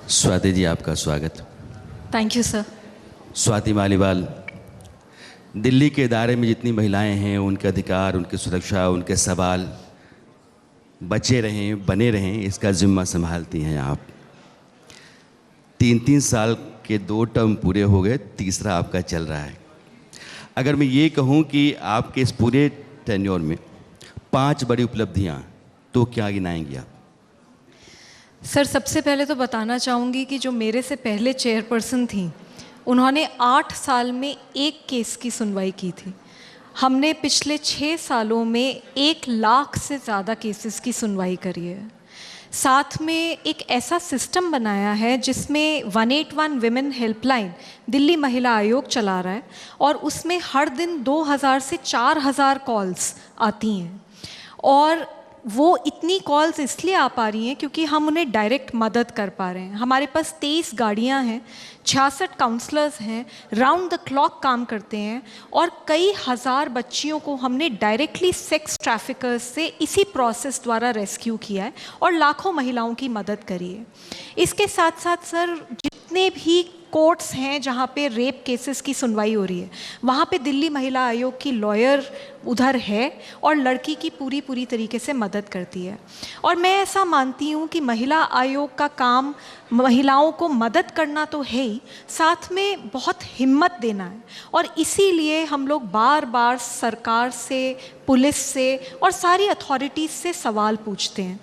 स्वाति जी, आपका स्वागत। Thank you sir. Swati Maliwal, Delhi के इदारे में जितनी महिलाएं हैं, उनके अधिकार, उनकी सुरक्षा, उनके सवाल बचे रहें, बने रहें, इसका जिम्मा संभालती हैं आप। 3-3 साल के 2 टर्म पूरे हो गए, तीसरा आपका चल रहा है। अगर मैं ये कहूँ कि आपके इस पूरे टेन्योर में 5 बड़ी उपलब्धियाँ, तो क्या गिनाएंगी आप? सर, सबसे पहले तो बताना चाहूँगी कि जो मेरे से पहले चेयरपर्सन थी, उन्होंने 8 साल में 1 केस की सुनवाई की थी। हमने पिछले 6 सालों में 1 लाख से ज़्यादा केसेस की सुनवाई करी है। साथ में एक ऐसा सिस्टम बनाया है जिसमें 181 विमेन हेल्पलाइन दिल्ली महिला आयोग चला रहा है, और उसमें हर दिन 2000 से 4000 कॉल्स आती हैं। और वो इतनी कॉल्स इसलिए आ पा रही हैं क्योंकि हम उन्हें डायरेक्ट मदद कर पा रहे हैं। हमारे पास 23 गाड़ियां हैं, 66 काउंसलर्स हैं, राउंड द क्लॉक काम करते हैं, और कई हज़ार बच्चियों को हमने डायरेक्टली सेक्स ट्रैफिकर्स से इसी प्रोसेस द्वारा रेस्क्यू किया है और लाखों महिलाओं की मदद करी है। इसके साथ साथ सर, जितने भी कोर्ट्स हैं जहाँ पे रेप केसेस की सुनवाई हो रही है, वहाँ पे दिल्ली महिला आयोग की लॉयर उधर है और लड़की की पूरी तरीके से मदद करती है। और मैं ऐसा मानती हूँ कि महिला आयोग का काम महिलाओं को मदद करना तो है ही, साथ में बहुत हिम्मत देना है। और इसीलिए हम लोग बार बार सरकार से, पुलिस से और सारी अथॉरिटीज़ से सवाल पूछते हैं।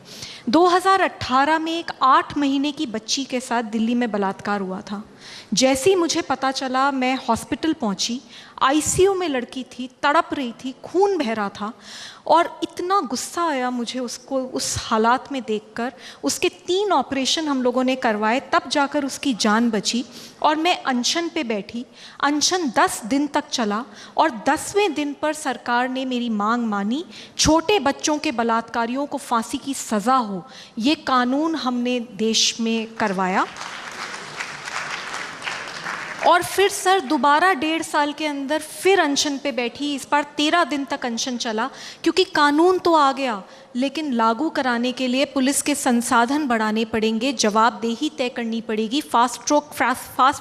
2018 में एक 8 महीने की बच्ची के साथ दिल्ली में बलात्कार हुआ था। जैसे ही मुझे पता चला, मैं हॉस्पिटल पहुंची। आईसीयू में लड़की थी, तड़प रही थी, खून बह रहा था, और इतना गुस्सा आया मुझे उसको उस हालात में देखकर। उसके 3 ऑपरेशन हम लोगों ने करवाए, तब जाकर उसकी जान बची। और मैं अनशन पे बैठी। अनशन 10 दिन तक चला, और 10वें दिन पर सरकार ने मेरी मांग मानी। छोटे बच्चों के बलात्कारियों को फांसी की सज़ा हो, ये कानून हमने देश में करवाया। और फिर सर, दोबारा 1.5 साल के अंदर फिर अनशन पे बैठी। इस बार 13 दिन तक अनशन चला, क्योंकि कानून तो आ गया, लेकिन लागू कराने के लिए पुलिस के संसाधन बढ़ाने पड़ेंगे, जवाबदेही तय करनी पड़ेगी, फास्ट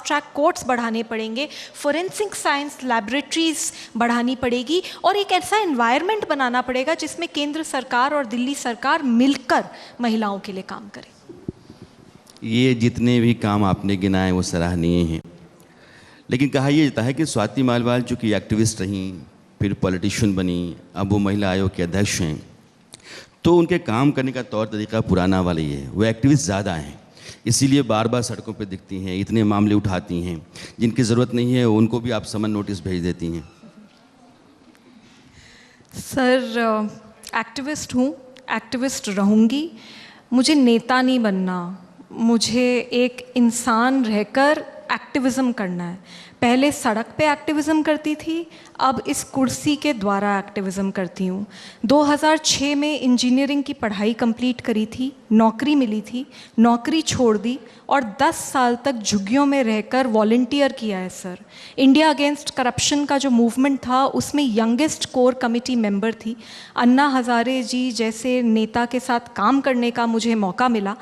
ट्रैक कोर्ट्स बढ़ाने पड़ेंगे, फोरेंसिक साइंस लैबोरेटरीज बढ़ानी पड़ेगी, और एक ऐसा एनवायरनमेंट बनाना पड़ेगा जिसमें केंद्र सरकार और दिल्ली सरकार मिलकर महिलाओं के लिए काम करे। ये जितने भी काम आपने गिनाए वो सराहनीय हैं, लेकिन कहा यह जाता है कि स्वाति मालीवाल चूँकि एक्टिविस्ट रहीं, फिर पॉलिटिशियन बनी, अब वो महिला आयोग के अध्यक्ष हैं, तो उनके काम करने का तौर तरीका पुराना वाला ही है। वो एक्टिविस्ट ज़्यादा हैं, इसीलिए बार बार सड़कों पे दिखती हैं, इतने मामले उठाती हैं। जिनकी ज़रूरत नहीं है उनको भी आप समन नोटिस भेज देती हैं। सर, एक्टिविस्ट हूँ, एक्टिविस्ट रहूँगी। मुझे नेता नहीं बनना, मुझे एक इंसान रहकर एक्टिविज़म करना है। पहले सड़क पे एक्टिविज़म करती थी, अब इस कुर्सी के द्वारा एक्टिविज़म करती हूँ। 2006 में इंजीनियरिंग की पढ़ाई कंप्लीट करी थी, नौकरी मिली थी, नौकरी छोड़ दी, और 10 साल तक झुग्गियों में रहकर वॉलंटियर किया है सर। इंडिया अगेंस्ट करप्शन का जो मूवमेंट था, उसमें यंगेस्ट कोर कमेटी मेंबर थी। अन्ना हज़ारे जी जैसे नेता के साथ काम करने का मुझे मौका मिला,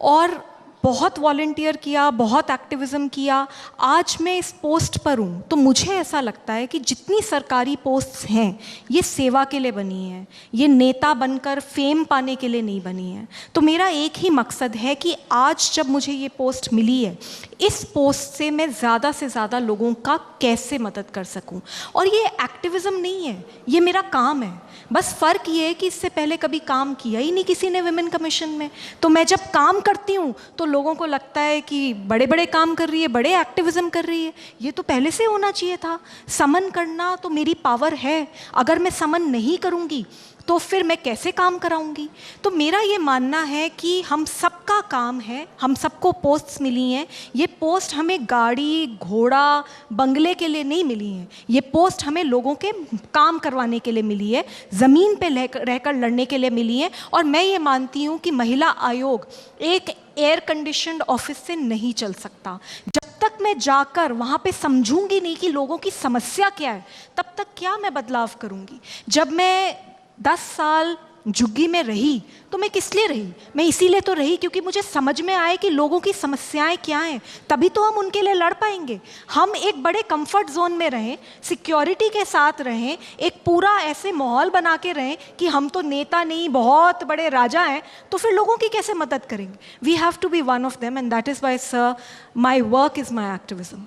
और बहुत वॉलंटियर किया, बहुत एक्टिविज़म किया। आज मैं इस पोस्ट पर हूँ, तो मुझे ऐसा लगता है कि जितनी सरकारी पोस्ट्स हैं, ये सेवा के लिए बनी हैं, ये नेता बनकर फेम पाने के लिए नहीं बनी है। तो मेरा एक ही मकसद है कि आज जब मुझे ये पोस्ट मिली है, इस पोस्ट से मैं ज़्यादा से ज़्यादा लोगों का कैसे मदद कर सकूं। और ये एक्टिविज़म नहीं है, ये मेरा काम है। बस फ़र्क ये है कि इससे पहले कभी काम किया ही नहीं किसी ने विमेन कमीशन में। तो मैं जब काम करती हूँ तो लोगों को लगता है कि बड़े बड़े काम कर रही है, बड़े एक्टिविज़म कर रही है। ये तो पहले से होना चाहिए था। समन करना तो मेरी पावर है, अगर मैं समन नहीं करूँगी तो फिर मैं कैसे काम कराऊंगी। तो मेरा ये मानना है कि हम सबका काम है, हम सबको पोस्ट्स मिली हैं। ये पोस्ट हमें गाड़ी, घोड़ा, बंगले के लिए नहीं मिली हैं। ये पोस्ट हमें लोगों के काम करवाने के लिए मिली है, ज़मीन पे रहकर लड़ने के लिए मिली है। और मैं ये मानती हूँ कि महिला आयोग एक एयर कंडीशनड ऑफिस से नहीं चल सकता। जब तक मैं जाकर वहाँ पे समझूंगी नहीं कि लोगों की समस्या क्या है, तब तक क्या मैं बदलाव करूँगी। जब मैं 10 साल झुग्गी में रही तो मैं किस लिए रही? मैं इसीलिए तो रही क्योंकि मुझे समझ में आए कि लोगों की समस्याएं क्या हैं, तभी तो हम उनके लिए लड़ पाएंगे। हम एक बड़े कंफर्ट जोन में रहें, सिक्योरिटी के साथ रहें, एक पूरा ऐसे माहौल बना के रहें कि हम तो नेता नहीं, बहुत बड़े राजा हैं, तो फिर लोगों की कैसे मदद करेंगे? We have to be one of them and that is why sir my work is my activism.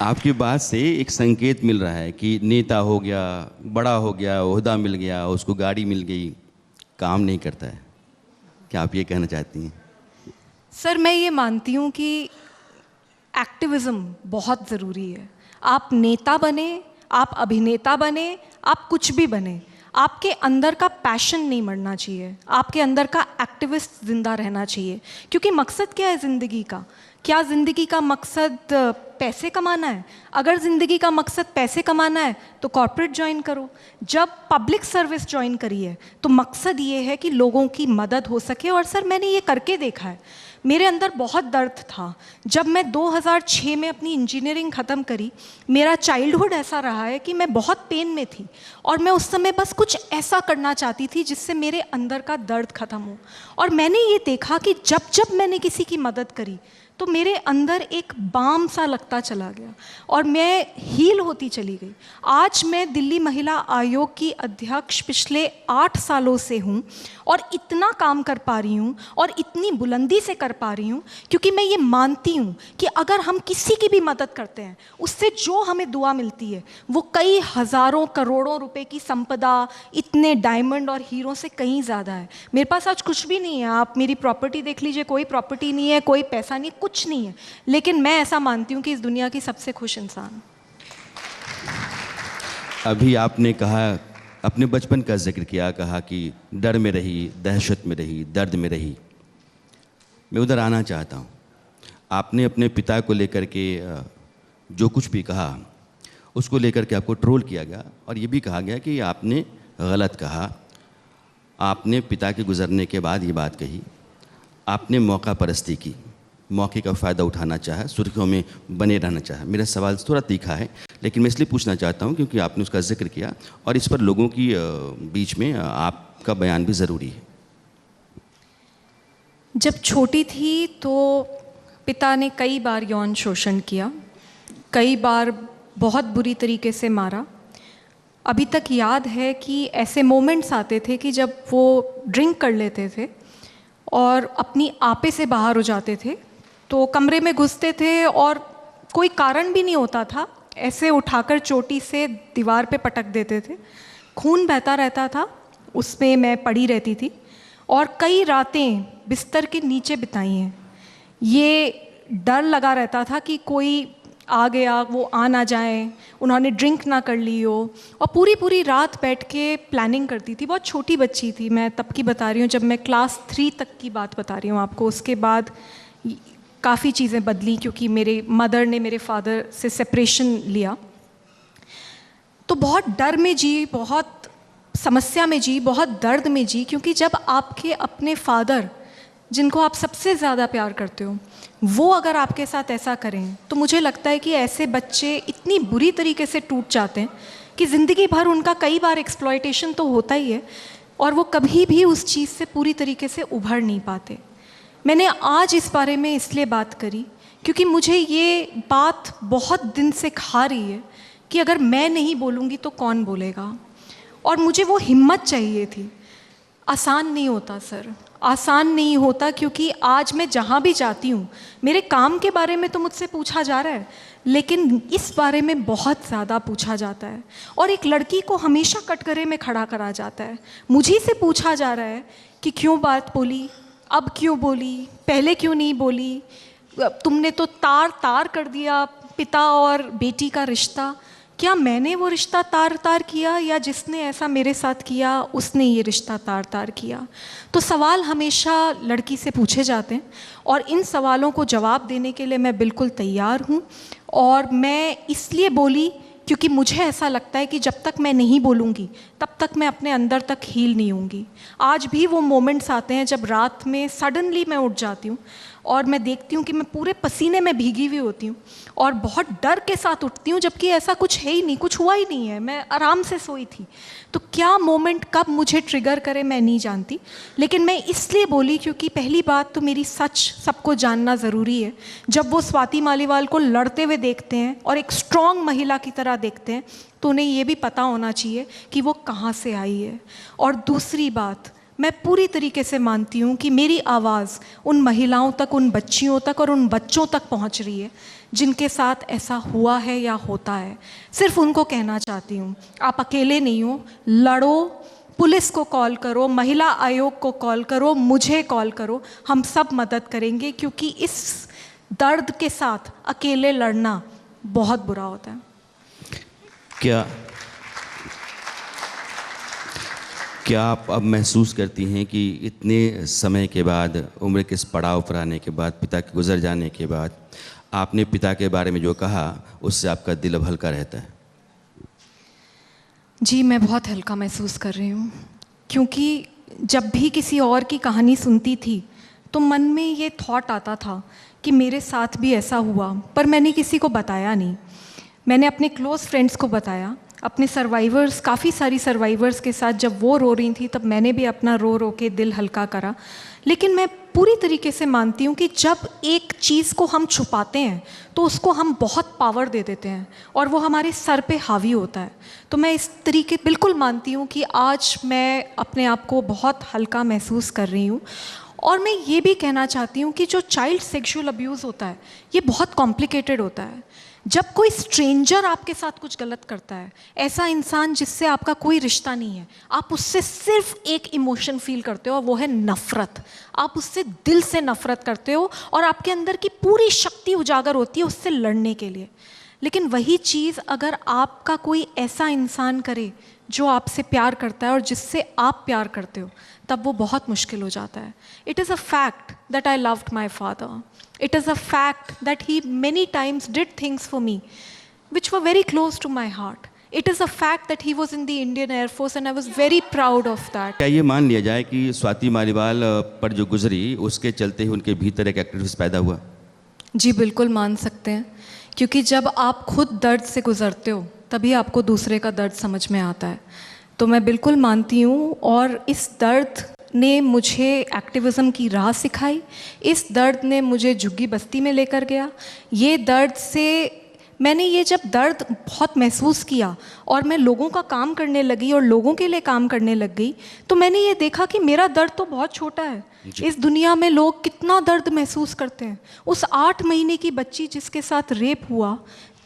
आपकी बात से एक संकेत मिल रहा है कि नेता हो गया, बड़ा हो गया, ओहदा मिल गया, उसको गाड़ी मिल गई, काम नहीं करता है। क्या आप ये कहना चाहती हैं? सर मैं ये मानती हूँ कि एक्टिविज़्म बहुत ज़रूरी है। आप नेता बने, आप अभिनेता बने, आप कुछ भी बने, आपके अंदर का पैशन नहीं मरना चाहिए, आपके अंदर का एक्टिविस्ट ज़िंदा रहना चाहिए। क्योंकि मकसद क्या है ज़िंदगी का? क्या ज़िंदगी का मकसद पैसे कमाना है? अगर ज़िंदगी का मकसद पैसे कमाना है तो कॉर्पोरेट ज्वाइन करो। जब पब्लिक सर्विस ज्वाइन करी है तो मकसद ये है कि लोगों की मदद हो सके। और सर मैंने ये करके देखा है, मेरे अंदर बहुत दर्द था। जब मैं 2006 में अपनी इंजीनियरिंग ख़त्म करी, मेरा चाइल्डहुड ऐसा रहा है कि मैं बहुत पेन में थी और मैं उस समय बस कुछ ऐसा करना चाहती थी जिससे मेरे अंदर का दर्द ख़त्म हो। और मैंने ये देखा कि जब जब मैंने किसी की मदद करी तो मेरे अंदर एक बाम सा लगता चला गया और मैं हील होती चली गई। आज मैं दिल्ली महिला आयोग की अध्यक्ष पिछले 8 सालों से हूँ और इतना काम कर पा रही हूँ और इतनी बुलंदी से कर पा रही हूँ क्योंकि मैं ये मानती हूँ कि अगर हम किसी की भी मदद करते हैं उससे जो हमें दुआ मिलती है वो कई हज़ारों करोड़ों रुपए की संपदा, इतने डायमंड और हीरो से कहीं ज़्यादा है। मेरे पास आज कुछ भी नहीं है, आप मेरी प्रॉपर्टी देख लीजिए, कोई प्रॉपर्टी नहीं है, कोई पैसा नहीं है, कुछ नहीं है, लेकिन मैं ऐसा मानती हूँ कि इस दुनिया की सबसे खुश इंसान। अभी आपने कहा, अपने बचपन का जिक्र किया, कहा कि डर में रही, दहशत में रही, दर्द में रही। मैं उधर आना चाहता हूँ। आपने अपने पिता को लेकर के जो कुछ भी कहा उसको लेकर के आपको ट्रोल किया गया और ये भी कहा गया कि आपने गलत कहा। आपने पिता के गुजरने के बाद ये बात कही, आपने मौका परस्ती की, मौके का फ़ायदा उठाना चाहा, सुर्खियों में बने रहना चाहा। मेरा सवाल थोड़ा तीखा है लेकिन मैं इसलिए पूछना चाहता हूँ क्योंकि आपने उसका जिक्र किया और इस पर लोगों की बीच में आपका बयान भी ज़रूरी है। जब छोटी थी तो पिता ने कई बार यौन शोषण किया, कई बार बहुत बुरी तरीके से मारा। अभी तक याद है कि ऐसे मोमेंट्स आते थे कि जब वो ड्रिंक कर लेते थे और अपनी आपे से बाहर हो जाते थे तो कमरे में घुसते थे और कोई कारण भी नहीं होता था, ऐसे उठाकर चोटी से दीवार पे पटक देते थे। खून बहता रहता था, उसमें मैं पड़ी रहती थी और कई रातें बिस्तर के नीचे बिताई हैं। ये डर लगा रहता था कि कोई आ गया, वो आ ना जाए, उन्होंने ड्रिंक ना कर ली हो। और पूरी पूरी रात बैठ के प्लानिंग करती थी। बहुत छोटी बच्ची थी मैं, तब की बता रही हूँ, जब मैं क्लास 3 तक की बात बता रही हूँ आपको। उसके बाद काफ़ी चीज़ें बदली क्योंकि मेरे मदर ने मेरे फादर से सेपरेशन लिया। तो बहुत डर में जी, बहुत समस्या में जी, बहुत दर्द में जी, क्योंकि जब आपके अपने फादर जिनको आप सबसे ज़्यादा प्यार करते हो वो अगर आपके साथ ऐसा करें तो मुझे लगता है कि ऐसे बच्चे इतनी बुरी तरीके से टूट जाते हैं कि ज़िंदगी भर उनका कई बार एक्सप्लॉयटेशन तो होता ही है और वो कभी भी उस चीज़ से पूरी तरीके से उभर नहीं पाते। मैंने आज इस बारे में इसलिए बात करी क्योंकि मुझे ये बात बहुत दिन से खा रही है कि अगर मैं नहीं बोलूँगी तो कौन बोलेगा, और मुझे वो हिम्मत चाहिए थी। आसान नहीं होता सर, आसान नहीं होता, क्योंकि आज मैं जहाँ भी जाती हूँ मेरे काम के बारे में तो मुझसे पूछा जा रहा है, लेकिन इस बारे में बहुत ज़्यादा पूछा जाता है और एक लड़की को हमेशा कटघरे में खड़ा करा जाता है। मुझे से पूछा जा रहा है कि क्यों बात बोली, अब क्यों बोली, पहले क्यों नहीं बोली, तुमने तो तार तार कर दिया पिता और बेटी का रिश्ता। क्या मैंने वो रिश्ता तार तार किया या जिसने ऐसा मेरे साथ किया उसने ये रिश्ता तार तार किया? तो सवाल हमेशा लड़की से पूछे जाते हैं और इन सवालों को जवाब देने के लिए मैं बिल्कुल तैयार हूँ। और मैं इसलिए बोली क्योंकि मुझे ऐसा लगता है कि जब तक मैं नहीं बोलूँगी तब तक मैं अपने अंदर तक हील नहीं होंगी। आज भी वो मोमेंट्स आते हैं जब रात में सडनली मैं उठ जाती हूँ और मैं देखती हूँ कि मैं पूरे पसीने में भीगी हुई होती हूँ और बहुत डर के साथ उठती हूँ, जबकि ऐसा कुछ है ही नहीं, कुछ हुआ ही नहीं है, मैं आराम से सोई थी। तो क्या मोमेंट कब मुझे ट्रिगर करे मैं नहीं जानती, लेकिन मैं इसलिए बोली क्योंकि पहली बात तो मेरी सच सबको जानना ज़रूरी है। जब वो स्वाति मालीवाल को लड़ते हुए देखते हैं और एक स्ट्रॉन्ग महिला की तरह देखते हैं तो उन्हें ये भी पता होना चाहिए कि वो कहाँ से आई है। और दूसरी बात, मैं पूरी तरीके से मानती हूँ कि मेरी आवाज़ उन महिलाओं तक, उन बच्चियों तक और उन बच्चों तक पहुँच रही है जिनके साथ ऐसा हुआ है या होता है। सिर्फ उनको कहना चाहती हूँ, आप अकेले नहीं हो, लड़ो, पुलिस को कॉल करो, महिला आयोग को कॉल करो, मुझे कॉल करो, हम सब मदद करेंगे, क्योंकि इस दर्द के साथ अकेले लड़ना बहुत बुरा होता है। क्या आप अब महसूस करती हैं कि इतने समय के बाद, उम्र के इस पड़ाव पर आने के बाद, पिता के गुजर जाने के बाद, आपने पिता के बारे में जो कहा उससे आपका दिल अब हल्का रहता है? जी, मैं बहुत हल्का महसूस कर रही हूँ, क्योंकि जब भी किसी और की कहानी सुनती थी तो मन में ये थॉट आता था कि मेरे साथ भी ऐसा हुआ, पर मैंने किसी को बताया नहीं। मैंने अपने क्लोज़ फ्रेंड्स को बताया, अपने सर्वाइवर्स, काफ़ी सारी सर्वाइवर्स के साथ जब वो रो रही थी तब मैंने भी अपना रो रो के दिल हल्का करा। लेकिन मैं पूरी तरीके से मानती हूँ कि जब एक चीज़ को हम छुपाते हैं तो उसको हम बहुत पावर दे देते हैं और वो हमारे सर पे हावी होता है। तो मैं इस तरीके बिल्कुल मानती हूँ कि आज मैं अपने आप को बहुत हल्का महसूस कर रही हूँ। और मैं ये भी कहना चाहती हूँ कि जो चाइल्ड सेक्सुअल अब्यूज़ होता है ये बहुत कॉम्प्लिकेटेड होता है। जब कोई स्ट्रेंजर आपके साथ कुछ गलत करता है, ऐसा इंसान जिससे आपका कोई रिश्ता नहीं है, आप उससे सिर्फ एक इमोशन फील करते हो और वो है नफ़रत। आप उससे दिल से नफ़रत करते हो और आपके अंदर की पूरी शक्ति उजागर होती है उससे लड़ने के लिए। लेकिन वही चीज़ अगर आपका कोई ऐसा इंसान करे जो आपसे प्यार करता है और जिससे आप प्यार करते हो, तब वो बहुत मुश्किल हो जाता है। It is a fact that I loved my father. It is a fact that he many times did things for me which were very close to my heart. It is a fact that he was in the Indian Air Force and I was very proud of that. क्या ये मान लिया जाए कि स्वाति मालीवाल पर जो गुजरी उसके चलते ही उनके भीतर एक एक्टिविस्ट पैदा हुआ? जी बिल्कुल मान सकते हैं, क्योंकि जब आप खुद दर्द से गुजरते हो तभी आपको दूसरे का दर्द समझ में आता है। तो मैं बिल्कुल मानती हूँ और इस दर्द ने मुझे एक्टिविज़म की राह सिखाई। इस दर्द ने मुझे झुग्गी बस्ती में लेकर गया। ये दर्द से मैंने ये जब दर्द बहुत महसूस किया और मैं लोगों का काम करने लगी और लोगों के लिए काम करने लग गई, तो मैंने ये देखा कि मेरा दर्द तो बहुत छोटा है। इस दुनिया में लोग कितना दर्द महसूस करते हैं। उस 8 महीने की बच्ची जिसके साथ रेप हुआ,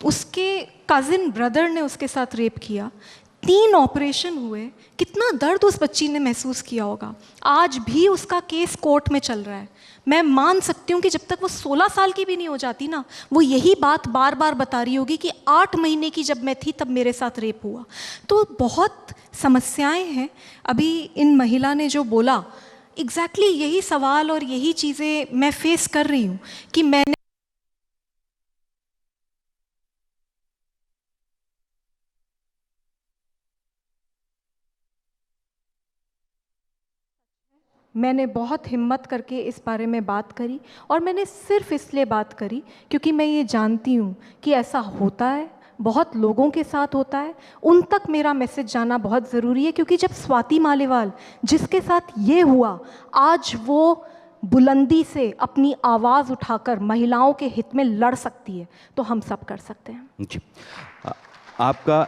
उसके कज़िन ब्रदर ने उसके साथ रेप किया, 3 ऑपरेशन हुए, कितना दर्द उस बच्ची ने महसूस किया होगा। आज भी उसका केस कोर्ट में चल रहा है। मैं मान सकती हूँ कि जब तक वो 16 साल की भी नहीं हो जाती ना, वो यही बात बार बार बता रही होगी कि 8 महीने की जब मैं थी तब मेरे साथ रेप हुआ। तो बहुत समस्याएं हैं। अभी इन महिला ने जो बोला, एग्जैक्टली यही सवाल और यही चीज़ें मैं फेस कर रही हूँ कि मैंने बहुत हिम्मत करके इस बारे में बात करी और मैंने सिर्फ इसलिए बात करी क्योंकि मैं ये जानती हूँ कि ऐसा होता है, बहुत लोगों के साथ होता है। उन तक मेरा मैसेज जाना बहुत ज़रूरी है, क्योंकि जब स्वाति मालीवाल जिसके साथ ये हुआ, आज वो बुलंदी से अपनी आवाज़ उठाकर महिलाओं के हित में लड़ सकती है, तो हम सब कर सकते हैं। जी, आपका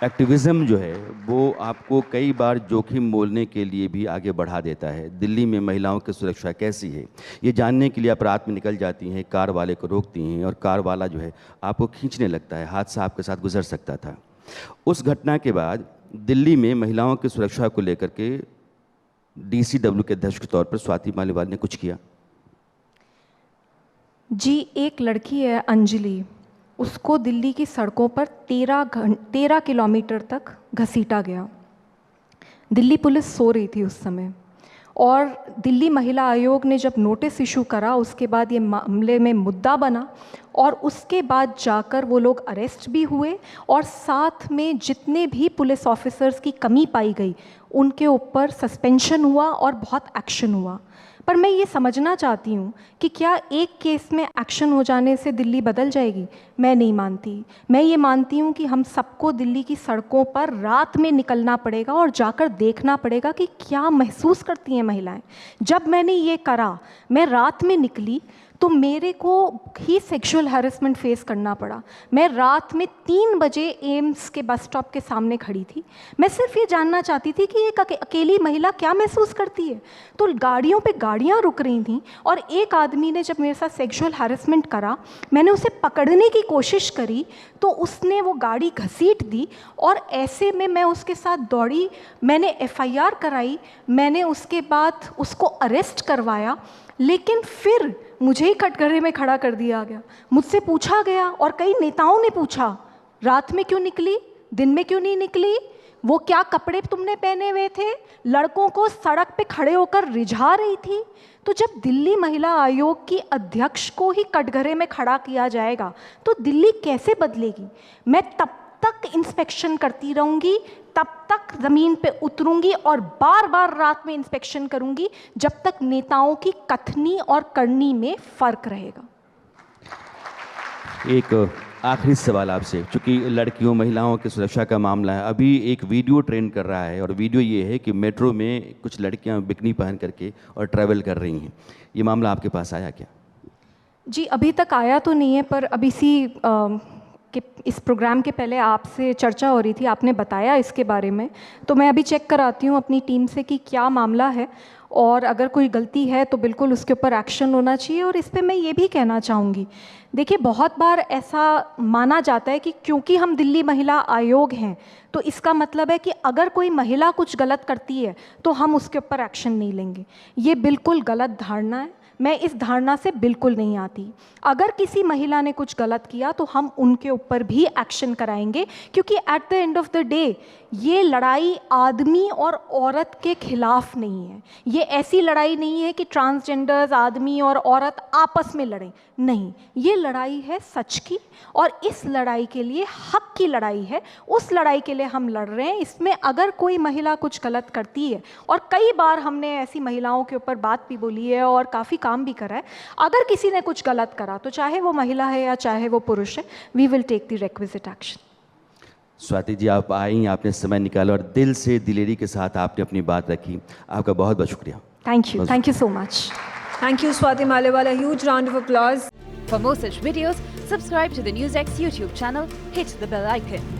एक्टिविज़म जो है वो आपको कई बार जोखिम मोलने के लिए भी आगे बढ़ा देता है। दिल्ली में महिलाओं की सुरक्षा कैसी है ये जानने के लिए आप रात में निकल जाती हैं, कार वाले को रोकती हैं और कार वाला जो है आपको खींचने लगता है। हादसा आपके साथ गुजर सकता था। उस घटना के बाद दिल्ली में महिलाओं की सुरक्षा को लेकर के DCW के अध्यक्ष के तौर पर स्वाति मालीवाल ने कुछ किया? जी, एक लड़की है अंजलि, उसको दिल्ली की सड़कों पर 13 किलोमीटर तक घसीटा गया। दिल्ली पुलिस सो रही थी उस समय और दिल्ली महिला आयोग ने जब नोटिस इशू करा उसके बाद ये मामले में मुद्दा बना और उसके बाद जाकर वो लोग अरेस्ट भी हुए और साथ में जितने भी पुलिस ऑफिसर्स की कमी पाई गई उनके ऊपर सस्पेंशन हुआ और बहुत एक्शन हुआ। पर मैं ये समझना चाहती हूँ कि क्या एक केस में एक्शन हो जाने से दिल्ली बदल जाएगी? मैं नहीं मानती। मैं ये मानती हूँ कि हम सबको दिल्ली की सड़कों पर रात में निकलना पड़ेगा और जाकर देखना पड़ेगा कि क्या महसूस करती हैं महिलाएं। जब मैंने ये करा, मैं रात में निकली तो मेरे को ही सेक्सुअल हैरेसमेंट फेस करना पड़ा। मैं रात में 3 बजे एम्स के बस स्टॉप के सामने खड़ी थी। मैं सिर्फ ये जानना चाहती थी कि एक अकेली महिला क्या महसूस करती है। तो गाड़ियों पे गाड़ियाँ रुक रही थीं और एक आदमी ने जब मेरे साथ सेक्सुअल हैरेसमेंट करा, मैंने उसे पकड़ने की कोशिश करी तो उसने वो गाड़ी घसीट दी और ऐसे में मैं उसके साथ दौड़ी। मैंने FIR कराई, मैंने उसके बाद उसको अरेस्ट करवाया, लेकिन फिर मुझे ही कटघरे में खड़ा कर दिया गया। मुझसे पूछा गया और कई नेताओं ने पूछा, रात में क्यों निकली, दिन में क्यों नहीं निकली, वो क्या कपड़े तुमने पहने हुए थे, लड़कों को सड़क पे खड़े होकर रिझा रही थी। तो जब दिल्ली महिला आयोग की अध्यक्ष को ही कटघरे में खड़ा किया जाएगा तो दिल्ली कैसे बदलेगी? मैं तब तक इंस्पेक्शन करती रहूँगी, तब तक ज़मीन पे उतरूँगी और बार बार रात में इंस्पेक्शन करूँगी जब तक नेताओं की कथनी और करनी में फ़र्क रहेगा। एक आखिरी सवाल आपसे, क्योंकि लड़कियों महिलाओं की सुरक्षा का मामला है, अभी एक वीडियो ट्रेंड कर रहा है और वीडियो ये है कि मेट्रो में कुछ लड़कियां बिकनी पहन करके और ट्रैवल कर रही हैं। ये मामला आपके पास आया क्या? जी, अभी तक आया तो नहीं है, पर अभी कि इस प्रोग्राम के पहले आपसे चर्चा हो रही थी, आपने बताया इसके बारे में, तो मैं अभी चेक कराती हूँ अपनी टीम से कि क्या मामला है और अगर कोई गलती है तो बिल्कुल उसके ऊपर एक्शन होना चाहिए। और इस पे मैं ये भी कहना चाहूँगी, देखिए बहुत बार ऐसा माना जाता है कि क्योंकि हम दिल्ली महिला आयोग हैं तो इसका मतलब है कि अगर कोई महिला कुछ गलत करती है तो हम उसके ऊपर एक्शन नहीं लेंगे। ये बिल्कुल गलत धारणा है, मैं इस धारणा से बिल्कुल नहीं आती। अगर किसी महिला ने कुछ गलत किया तो हम उनके ऊपर भी एक्शन कराएंगे, क्योंकि at the end of the day ये लड़ाई आदमी और औरत के खिलाफ नहीं है। ये ऐसी लड़ाई नहीं है कि ट्रांसजेंडर्स, आदमी और औरत आपस में लड़ें, नहीं, ये लड़ाई है सच की और इस लड़ाई के लिए हक की लड़ाई है, उस लड़ाई के लिए हम लड़ रहे हैं। इसमें अगर कोई महिला कुछ गलत करती है, और कई बार हमने ऐसी महिलाओं के ऊपर बात भी बोली है और काफ़ी काम भी करा है, अगर किसी ने कुछ गलत करा तो चाहे वो महिला है या चाहे वो पुरुष है, we will take the requisite action. Swati ji, आप आई, आपने समय निकाला और दिल से दिलेरी के साथ आपने अपनी बात रखी। आपका बहुत बहुत शुक्रिया। Thank you so much. Thank you, Swati Maliwal. A huge round of applause. For more such videos, subscribe to the NewsX YouTube channel, hit the bell icon.